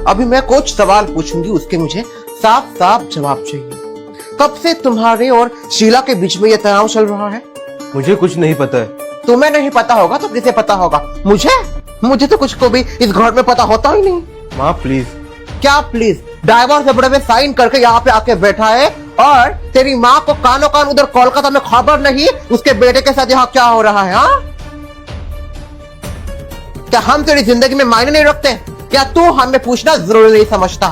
अभी मैं कुछ सवाल पूछूंगी, उसके मुझे साफ साफ जवाब चाहिए। कब से तुम्हारे और शीला के बीच में ये तनाव चल रहा है? मुझे कुछ नहीं पता है। तुम्हें नहीं पता होगा तो किसे पता होगा? मुझे तो कुछ को भी इस घर में पता होता ही नहीं। माँ प्लीज। क्या प्लीज? डाइवोर्स पेपर में साइन करके यहाँ पे आके बैठा है और तेरी माँ को कानो कान उधर कोलकाता में खबर नहीं उसके बेटे के साथ यहाँ क्या हो रहा है? हाँ, क्या हम तेरी जिंदगी में मायने नहीं रखते? क्या तू हमें पूछना जरूरी नहीं समझता?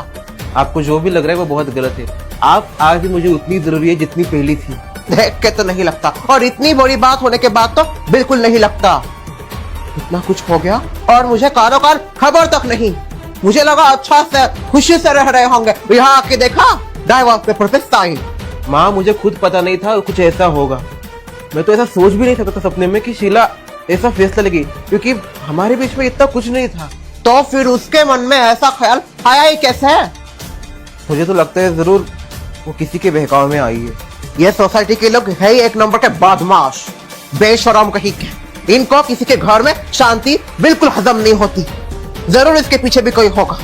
आपको जो भी लग रहा है वो बहुत गलत है। आप आज भी मुझे उतनी जरूरी है जितनी पहली थी। देख के तो नहीं लगता, और इतनी बड़ी बात होने के बाद तो बिल्कुल नहीं लगता। इतना कुछ हो गया और मुझे कानो कान खबर तक नहीं। मुझे लगा अच्छा से खुशी से रह रहे होंगे, यहाँ आके देखा डाइवोर्स पेपर पे साइन। माँ मुझे खुद पता नहीं था कुछ ऐसा होगा। मैं तो ऐसा सोच भी नहीं सकता था सपने में कि शीला ऐसा फैसला लेगी, क्योंकि हमारे बीच में इतना कुछ नहीं था। तो फिर उसके मन में ऐसा ख्याल आया ही कैसे है? मुझे तो लगता है जरूर वो किसी के बहकाव में आई है। ये सोसाइटी के लोग है ही एक नंबर के बदमाश, बेशरम कहीं के। इनको किसी के घर में शांति बिल्कुल हजम नहीं होती। जरूर इसके पीछे भी कोई होगा।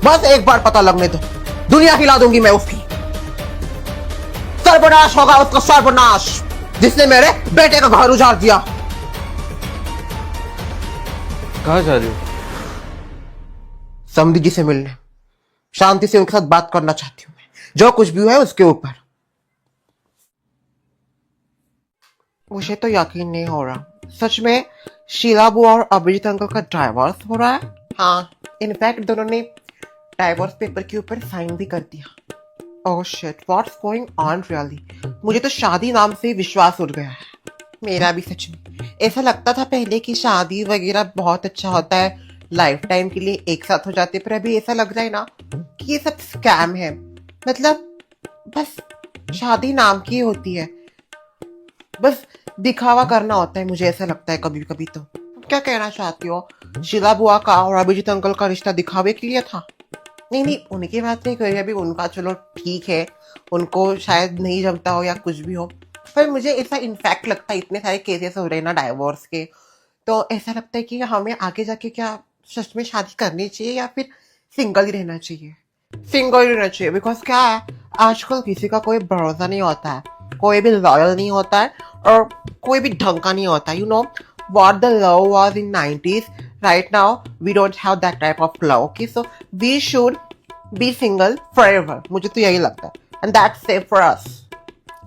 बस एक बार पता लगने दो, दुनिया हिला दूंगी मैं उसकी। सर्वनाश होगा उसका, सर्वनाश, जिसने मेरे बेटे का घर उजाड़ दिया। कहाँ जा रही हो? समधी जी से मिलने, शांति से उनके साथ बात करना चाहती हूँ मैं, जो कुछ भी है उसके ऊपर। मुझे तो यकीन नहीं हो रहा, सच में शीला बुआ और अभिजीत अंकल का डाइवोर्स हो रहा है। हाँ, इनफैक्ट दोनों ने डाइवोर्स पेपर के ऊपर साइन भी कर दिया। Oh shit, what's going on really? मुझे तो शादी नाम से विश्वास उठ गया है। मेरा भी सच में ऐसा लगता था पहले कि शादी वगैरह बहुत अच्छा होता है, लाइफ टाइम के लिए एक साथ हो जाते, पर अभी ऐसा लग रहा है ना कि ये सब स्कैम है। मतलब बस शादी नाम की होती है, बस दिखावा करना होता है। मुझे ऐसा लगता है कभी कभी। तो क्या कहना चाहती हो? शीला बुआ का और अभिजीत अंकल का रिश्ता दिखावे के लिए था? नहीं, उनकी बात नहीं कर रही अभी। उनका चलो ठीक है, उनको शायद नहीं जमता हो या कुछ भी हो, पर मुझे ऐसा इनफैक्ट लगता है, इतने सारे केसेस हो रहे हैं ना डाइवोर्स के, तो ऐसा लगता है कि हमें आगे जाके क्या सच में शादी करनी चाहिए या फिर सिंगल ही रहना चाहिए? सिंगल ही रहना चाहिए, बिकॉज क्या है, आजकल किसी का कोई भरोसा नहीं होता है, कोई भी लॉयल नहीं होता है और कोई भी ढंग का नहीं होता। You know what the love was in 90s, right now we don't have that type of love, okay? So we should be single forever. मुझे तो यही लगता है, and that's safe for us.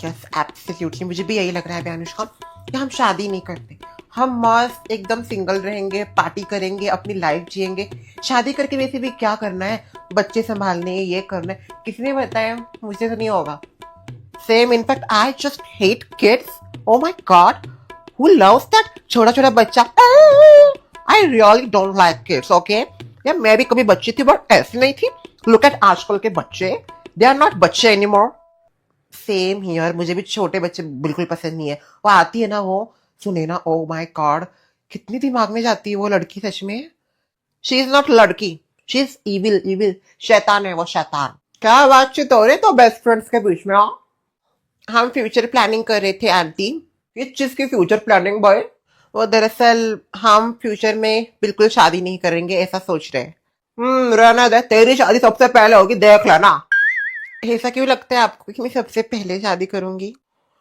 Yes, absolutely. मुझे भी यही लग रहा है अनुष्का कि हम शादी नहीं करते, हम मस्त एकदम सिंगल रहेंगे, पार्टी करेंगे, अपनी लाइफ जिएंगे। शादी करके वैसे भी क्या करना है, बच्चे संभालने, ये करना है, किसी ने बताया? मुझे तो नहीं होगा। Same, in fact I just hate kids. Oh my God, who loves that छोटा छोटा बच्चा? I really don't like kids, okay? यार मैं भी कभी बच्ची थी बट ऐसी नहीं थी। Look at आजकल के बच्चे, they are not बच्चे anymore. Same here, मुझे भी छोटे बच्चे बिल्कुल पसंद नहीं है। वो आती है ना, वो सुने ना, oh my god, कितनी दिमाग में जाती है वो लड़की सच में। She is not लड़की, she is evil, शैतान है वो, शैतान। क्या बातचीत हो रही तो बेस्ट फ्रेंड्स के बीच में? हम फ्यूचर प्लानिंग कर रहे थे आंटी। किस चीज की फ्यूचर प्लानिंग बॉय? वो दरअसल हम फ्यूचर में बिल्कुल शादी नहीं करेंगे ऐसा सोच रहे हैं। रहना दे, तेरी शादी सबसे पहले होगी, देख लेना। ऐसा क्यों लगता है आपको कि मैं सबसे पहले शादी करूंगी?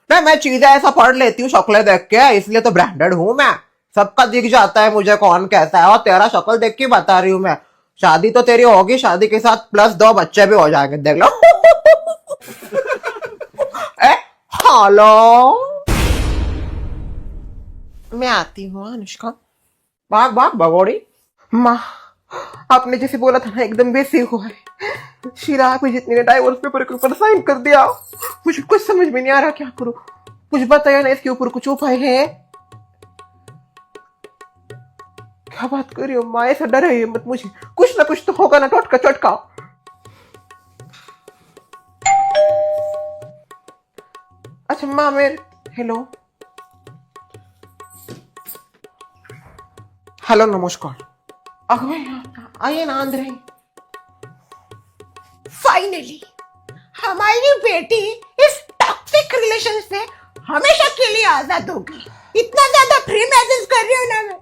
नहीं, मैं चीजें ऐसा पढ़ लेती हूँ शक्लें देख के, इसलिए तो ब्रांडेड हूँ मैं। सबका दिख जाता है मुझे कौन कैसा है, और तेरा शक्ल देख के बता रही हूँ मैं। शादी तो तेरी होगी, शादी के साथ प्लस 2 बच्चे भी हो जाएंगे, देख लो। हेलो, मैं आती हूँ अनुष्का। भाग भाग भगोड़ी। माँ, आपने जैसे बोला था ना एकदम वैसे हुआ है। शीला अभिजीत ने डाइवोर्स पेपर के ऊपर साइन कर दिया। मुझे कुछ समझ में नहीं आ रहा क्या करूँ, कुछ बताया ना इसके ऊपर कुछ उपाय है? क्या बात कर रही हो माँ, ऐसा डर है मत मुझे, कुछ ना कुछ तो होगा ना, टोटका चटका। अच्छा माँ, मेरे हेलो हेलो नमस्कार। आइए ना अंदर। फाइनली हमारी बेटी इस टॉक्सिक रिलेशन से हमेशा के लिए आजाद होगी। इतना ज्यादा फ्री महसूस कर रही हूँ ना मैं।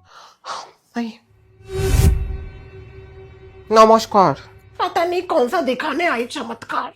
नमस्कार। पता नहीं कौन सा दिखाने आई चमत्कार।